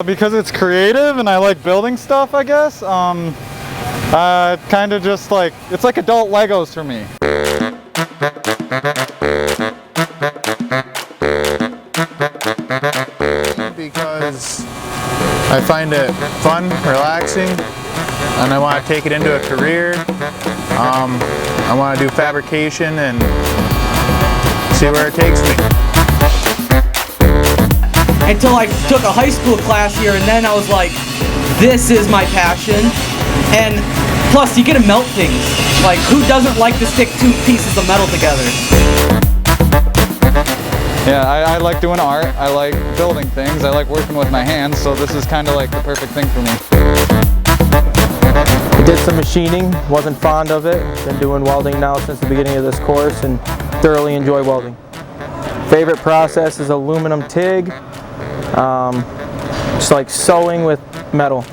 Because it's creative and I like building stuff, I guess. Kind of just like, it's like adult Legos for me. Because I find it fun, relaxing, and I want to take it into a career. I want to do fabrication and see where it takes me. Until I took a high school class here, and then I was like, this is my passion. And plus, you get to melt things. Like, who doesn't like to stick two pieces of metal together? Yeah, I like doing art, I like building things, I like working with my hands, so this is kind of like the perfect thing for me. I did some machining, wasn't fond of it. Been doing welding now since the beginning of this course and thoroughly enjoy welding. Favorite process is aluminum TIG, just like sewing with metal.